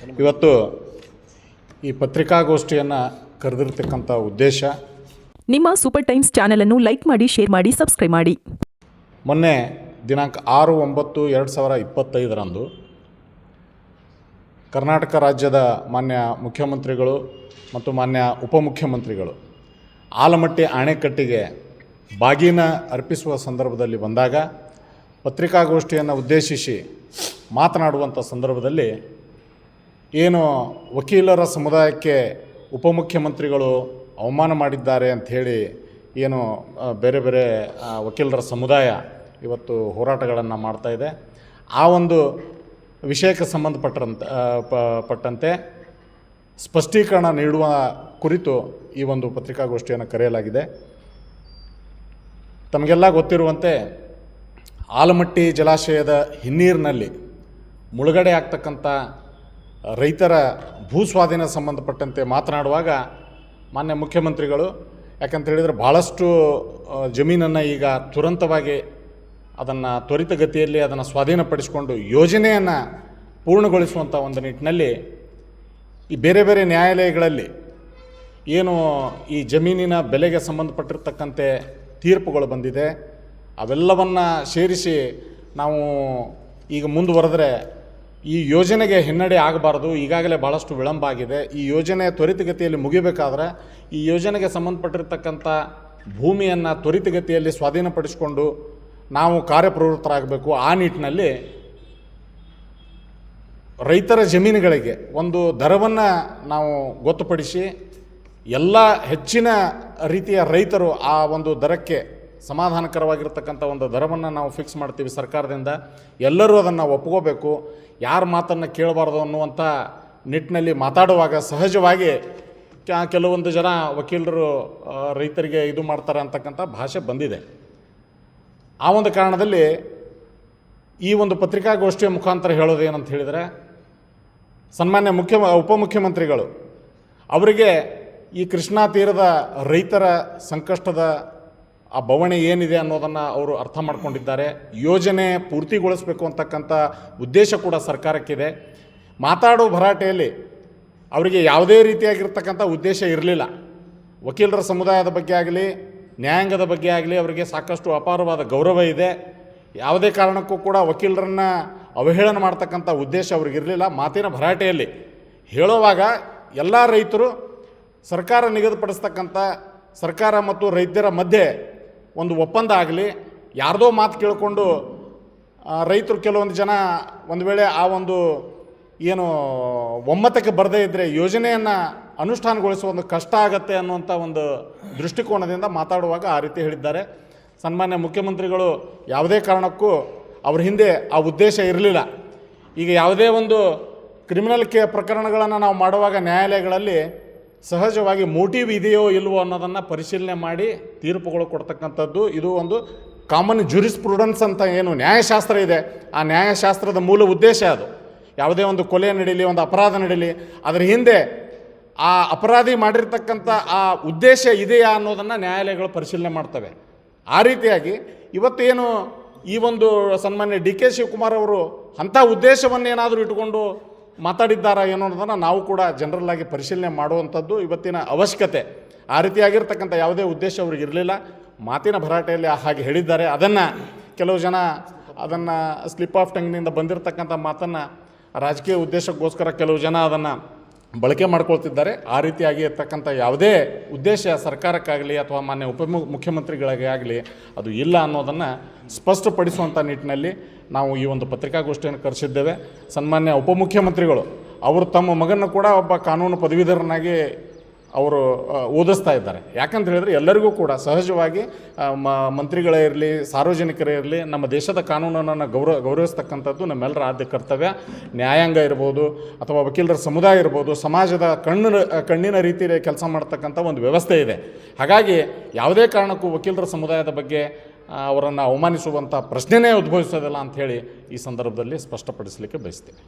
ಇವತ್ತು ಈ ಪತ್ರಿಕಾಗೋಷ್ಠಿಯನ್ನು ಕರೆದಿರ್ತಕ್ಕಂಥ ಉದ್ದೇಶ, ನಿಮ್ಮ ಸೂಪರ್ ಟೈಮ್ಸ್ ಚಾನೆಲ್ ಅನ್ನು ಲೈಕ್ ಮಾಡಿ, ಶೇರ್ ಮಾಡಿ, ಸಬ್ಸ್ಕ್ರೈಬ್ ಮಾಡಿ. ಮೊನ್ನೆ ದಿನಾಂಕ 6/9/2025 ಕರ್ನಾಟಕ ರಾಜ್ಯದ ಮಾನ್ಯ ಮುಖ್ಯಮಂತ್ರಿಗಳು ಮತ್ತು ಮಾನ್ಯ ಉಪಮುಖ್ಯಮಂತ್ರಿಗಳು ಆಲಮಟ್ಟಿ ಅಣೆಕಟ್ಟಿಗೆ ಬಾಗಿನ ಅರ್ಪಿಸುವ ಸಂದರ್ಭದಲ್ಲಿ ಬಂದಾಗ ಪತ್ರಿಕಾಗೋಷ್ಠಿಯನ್ನು ಉದ್ದೇಶಿಸಿ ಮಾತನಾಡುವಂಥ ಸಂದರ್ಭದಲ್ಲಿ ಏನು ವಕೀಲರ ಸಮುದಾಯಕ್ಕೆ ಉಪಮುಖ್ಯಮಂತ್ರಿಗಳು ಅವಮಾನ ಮಾಡಿದ್ದಾರೆ ಅಂಥೇಳಿ ಏನು ಬೇರೆ ಬೇರೆ ವಕೀಲರ ಸಮುದಾಯ ಇವತ್ತು ಹೋರಾಟಗಳನ್ನು ಮಾಡ್ತಾಯಿದೆ, ಆ ಒಂದು ವಿಷಯಕ್ಕೆ ಪಟ್ಟಂತೆ ಸ್ಪಷ್ಟೀಕರಣ ನೀಡುವ ಕುರಿತು ಈ ಒಂದು ಪತ್ರಿಕಾಗೋಷ್ಠಿಯನ್ನು ಕರೆಯಲಾಗಿದೆ. ತಮಗೆಲ್ಲ ಗೊತ್ತಿರುವಂತೆ ಆಲಮಟ್ಟಿ ಜಲಾಶಯದ ಹಿನ್ನೀರಿನಲ್ಲಿ ಮುಳುಗಡೆ ಆಗ್ತಕ್ಕಂಥ ರೈತರ ಭೂಸ್ವಾಧೀನ ಸಂಬಂಧಪಟ್ಟಂತೆ ಮಾತನಾಡುವಾಗ ಮಾನ್ಯ ಮುಖ್ಯಮಂತ್ರಿಗಳು ಯಾಕಂತ ಹೇಳಿದರೆ ಭಾಳಷ್ಟು ಜಮೀನನ್ನು ಈಗ ತುರಂತವಾಗಿ ಅದನ್ನು ತ್ವರಿತಗತಿಯಲ್ಲಿ ಅದನ್ನು ಸ್ವಾಧೀನಪಡಿಸಿಕೊಂಡು ಯೋಜನೆಯನ್ನು ಪೂರ್ಣಗೊಳಿಸುವಂಥ ಒಂದು ನಿಟ್ಟಿನಲ್ಲಿ ಈ ಬೇರೆ ಬೇರೆ ನ್ಯಾಯಾಲಯಗಳಲ್ಲಿ ಏನು ಈ ಜಮೀನಿನ ಬೆಲೆಗೆ ಸಂಬಂಧಪಟ್ಟಿರ್ತಕ್ಕಂತೆ ತೀರ್ಪುಗಳು ಬಂದಿದೆ, ಅವೆಲ್ಲವನ್ನು ಸೇರಿಸಿ ನಾವು ಈಗ ಮುಂದುವರೆದರೆ ಈ ಯೋಜನೆಗೆ ಹಿನ್ನಡೆ ಆಗಬಾರ್ದು. ಈಗಾಗಲೇ ಭಾಳಷ್ಟು ವಿಳಂಬ ಆಗಿದೆ. ಈ ಯೋಜನೆ ತ್ವರಿತಗತಿಯಲ್ಲಿ ಮುಗಿಬೇಕಾದ್ರೆ ಈ ಯೋಜನೆಗೆ ಸಂಬಂಧಪಟ್ಟಿರ್ತಕ್ಕಂಥ ಭೂಮಿಯನ್ನು ತ್ವರಿತಗತಿಯಲ್ಲಿ ಸ್ವಾಧೀನಪಡಿಸಿಕೊಂಡು ನಾವು ಕಾರ್ಯಪ್ರವೃತ್ತರಾಗಬೇಕು. ಆ ನಿಟ್ಟಿನಲ್ಲಿ ರೈತರ ಜಮೀನುಗಳಿಗೆ ಒಂದು ದರವನ್ನು ನಾವು ಗೊತ್ತುಪಡಿಸಿ ಎಲ್ಲ ಹೆಚ್ಚಿನ ರೀತಿಯ ರೈತರು ಆ ಒಂದು ದರಕ್ಕೆ ಸಮಾಧಾನಕರವಾಗಿರ್ತಕ್ಕಂಥ ಒಂದು ದರವನ್ನು ನಾವು ಫಿಕ್ಸ್ ಮಾಡ್ತೀವಿ ಸರ್ಕಾರದಿಂದ. ಎಲ್ಲರೂ ಅದನ್ನು ಒಪ್ಕೋಬೇಕು, ಯಾರ ಮಾತನ್ನು ಕೇಳಬಾರ್ದು ಅನ್ನುವಂಥ ನಿಟ್ಟಿನಲ್ಲಿ ಮಾತಾಡುವಾಗ ಸಹಜವಾಗಿ ಕೆಲವೊಂದು ಜನ ವಕೀಲರು ರೈತರಿಗೆ ಇದು ಮಾಡ್ತಾರೆ ಅಂತಕ್ಕಂಥ ಭಾಷೆ ಬಂದಿದೆ. ಆ ಒಂದು ಕಾರಣದಲ್ಲಿ ಈ ಒಂದು ಪತ್ರಿಕಾಗೋಷ್ಠಿಯ ಮುಖಾಂತರ ಹೇಳೋದು ಏನಂತ ಹೇಳಿದರೆ, ಸನ್ಮಾನ್ಯ ಉಪಮುಖ್ಯಮಂತ್ರಿಗಳು ಅವರಿಗೆ ಈ ಕೃಷ್ಣಾ ತೀರದ ರೈತರ ಸಂಕಷ್ಟದ ಆ ಬವಣೆ ಏನಿದೆ ಅನ್ನೋದನ್ನು ಅವರು ಅರ್ಥ ಮಾಡ್ಕೊಂಡಿದ್ದಾರೆ. ಯೋಜನೆ ಪೂರ್ತಿಗೊಳಿಸಬೇಕು ಅಂತಕ್ಕಂಥ ಉದ್ದೇಶ ಕೂಡ ಸರ್ಕಾರಕ್ಕಿದೆ. ಮಾತಾಡೋ ಭರಾಟೆಯಲ್ಲಿ ಅವರಿಗೆ ಯಾವುದೇ ರೀತಿಯಾಗಿರ್ತಕ್ಕಂಥ ಉದ್ದೇಶ ಇರಲಿಲ್ಲ. ವಕೀಲರ ಸಮುದಾಯದ ಬಗ್ಗೆ ಆಗಲಿ, ನ್ಯಾಯಾಂಗದ ಬಗ್ಗೆ ಆಗಲಿ ಅವರಿಗೆ ಸಾಕಷ್ಟು ಅಪಾರವಾದ ಗೌರವ ಇದೆ. ಯಾವುದೇ ಕಾರಣಕ್ಕೂ ಕೂಡ ವಕೀಲರನ್ನು ಅವಹೇಳನ ಮಾಡ್ತಕ್ಕಂಥ ಉದ್ದೇಶ ಅವ್ರಿಗಿರಲಿಲ್ಲ. ಮಾತಿನ ಭರಾಟೆಯಲ್ಲಿ ಹೇಳುವಾಗ ಎಲ್ಲ ರೈತರು ಸರ್ಕಾರ ನಿಗದಿಪಡಿಸ್ತಕ್ಕಂಥ ಸರ್ಕಾರ ಮತ್ತು ರೈತರ ಮಧ್ಯೆ ಒಂದು ಒಪ್ಪಂದ ಆಗಲಿ, ಯಾರ್ದೋ ಮಾತು ಕೇಳಿಕೊಂಡು ರೈತರು ಕೆಲವೊಂದು ಜನ ಒಂದು ವೇಳೆ ಆ ಒಂದು ಏನು ಒಮ್ಮತಕ್ಕೆ ಬರದೇ ಇದ್ದರೆ ಯೋಜನೆಯನ್ನು ಅನುಷ್ಠಾನಗೊಳಿಸುವ ಒಂದು ಕಷ್ಟ ಆಗತ್ತೆ ಅನ್ನುವಂಥ ಒಂದು ದೃಷ್ಟಿಕೋನದಿಂದ ಮಾತಾಡುವಾಗ ಆ ರೀತಿ ಹೇಳಿದ್ದಾರೆ. ಸನ್ಮಾನ್ಯ ಮುಖ್ಯಮಂತ್ರಿಗಳು ಯಾವುದೇ ಕಾರಣಕ್ಕೂ ಅವ್ರ ಹಿಂದೆ ಆ ಉದ್ದೇಶ ಇರಲಿಲ್ಲ. ಈಗ ಯಾವುದೇ ಒಂದು ಕ್ರಿಮಿನಲ್ ಪ್ರಕರಣಗಳನ್ನು ನಾವು ಮಾಡುವಾಗ ನ್ಯಾಯಾಲಯಗಳಲ್ಲಿ ಸಹಜವಾಗಿ ಮೋಟಿವ್ ಇದೆಯೋ ಇಲ್ವೋ ಅನ್ನೋದನ್ನು ಪರಿಶೀಲನೆ ಮಾಡಿ ತೀರ್ಪುಗಳು ಕೊಡ್ತಕ್ಕಂಥದ್ದು. ಇದು ಒಂದು ಕಾಮನ್ ಜೂರಿಸ್ಪ್ರುಡೆನ್ಸ್ ಅಂತ ಏನು ನ್ಯಾಯಶಾಸ್ತ್ರ ಇದೆ, ಆ ನ್ಯಾಯಶಾಸ್ತ್ರದ ಮೂಲ ಉದ್ದೇಶ ಅದು. ಯಾವುದೇ ಒಂದು ಕೊಲೆ ನಡೀಲಿ, ಒಂದು ಅಪರಾಧ ನಡೀಲಿ, ಅದರ ಹಿಂದೆ ಆ ಅಪರಾಧಿ ಮಾಡಿರ್ತಕ್ಕಂಥ ಆ ಉದ್ದೇಶ ಇದೆಯಾ ಅನ್ನೋದನ್ನು ನ್ಯಾಯಾಲಯಗಳು ಪರಿಶೀಲನೆ ಮಾಡ್ತವೆ. ಆ ರೀತಿಯಾಗಿ ಇವತ್ತೇನು ಈ ಒಂದು ಸನ್ಮಾನ್ಯ DK ಶಿವಕುಮಾರ್ ಅವರು ಅಂಥ ಉದ್ದೇಶವನ್ನೇನಾದರೂ ಇಟ್ಟುಕೊಂಡು ಮಾತಾಡಿದ್ದಾರಾ ಏನೋ ಅನ್ನೋದನ್ನು ನಾವು ಕೂಡ ಜನರಲ್ ಆಗಿ ಪರಿಶೀಲನೆ ಮಾಡುವಂಥದ್ದು ಇವತ್ತಿನ ಅವಶ್ಯಕತೆ. ಆ ರೀತಿಯಾಗಿರ್ತಕ್ಕಂಥ ಯಾವುದೇ ಉದ್ದೇಶ ಅವ್ರಿಗೆ ಇರಲಿಲ್ಲ. ಮಾತಿನ ಭರಾಟೆಯಲ್ಲಿ ಹಾಗೆ ಹೇಳಿದ್ದಾರೆ. ಅದನ್ನು ಕೆಲವು ಜನ ಅದನ್ನು ಸ್ಲಿಪ್ ಆಫ್ ಟಂಗ್ನಿಂದ ಬಂದಿರತಕ್ಕಂಥ ಮಾತನ್ನು ರಾಜಕೀಯ ಉದ್ದೇಶಕ್ಕೋಸ್ಕರ ಕೆಲವು ಜನ ಅದನ್ನು ಬಳಕೆ ಮಾಡ್ಕೊಳ್ತಿದ್ದಾರೆ. ಆ ರೀತಿಯಾಗಿ ಇರ್ತಕ್ಕಂಥ ಯಾವುದೇ ಉದ್ದೇಶ ಸರ್ಕಾರಕ್ಕಾಗಲಿ ಅಥವಾ ಮಾನ್ಯ ಮುಖ್ಯಮಂತ್ರಿಗಳಿಗೆ ಆಗಲಿ ಅದು ಇಲ್ಲ ಅನ್ನೋದನ್ನು ಸ್ಪಷ್ಟಪಡಿಸುವಂಥ ನಿಟ್ಟಿನಲ್ಲಿ ನಾವು ಈ ಒಂದು ಪತ್ರಿಕಾಗೋಷ್ಠಿಯನ್ನು ಕರೆಸಿದ್ದೇವೆ. ಸನ್ಮಾನ್ಯ ಉಪಮುಖ್ಯಮಂತ್ರಿಗಳು ಅವರು ತಮ್ಮ ಮಗನ್ನು ಕೂಡ ಒಬ್ಬ ಕಾನೂನು ಪದವೀಧರನಾಗಿ ಅವರು ಓದಿಸ್ತಾ ಇದ್ದಾರೆ. ಯಾಕಂತ ಹೇಳಿದ್ರೆ ಎಲ್ಲರಿಗೂ ಕೂಡ ಸಹಜವಾಗಿ ಮಂತ್ರಿಗಳೇ ಇರಲಿ, ಸಾರ್ವಜನಿಕರೇ ಇರಲಿ, ನಮ್ಮ ದೇಶದ ಕಾನೂನನ್ನು ಗೌರವಿಸ್ತಕ್ಕಂಥದ್ದು ನಮ್ಮೆಲ್ಲರ ಆದ್ಯ ಕರ್ತವ್ಯ. ನ್ಯಾಯಾಂಗ ಇರ್ಬೋದು ಅಥವಾ ವಕೀಲರ ಸಮುದಾಯ ಇರ್ಬೋದು, ಸಮಾಜದ ಕಣ್ಣಿನ ರೀತಿಯಲ್ಲಿ ಕೆಲಸ ಮಾಡ್ತಕ್ಕಂಥ ಒಂದು ವ್ಯವಸ್ಥೆ ಇದೆ. ಹಾಗಾಗಿ ಯಾವುದೇ ಕಾರಣಕ್ಕೂ ವಕೀಲರ ಸಮುದಾಯದ ಬಗ್ಗೆ ಅವರನ್ನು ಅವಮಾನಿಸುವಂಥ ಪ್ರಶ್ನೆನೇ ಉದ್ಭವಿಸೋದಿಲ್ಲ ಅಂಥೇಳಿ ಈ ಸಂದರ್ಭದಲ್ಲಿ ಸ್ಪಷ್ಟಪಡಿಸಲಿಕ್ಕೆ ಬಯಸ್ತೀನಿ.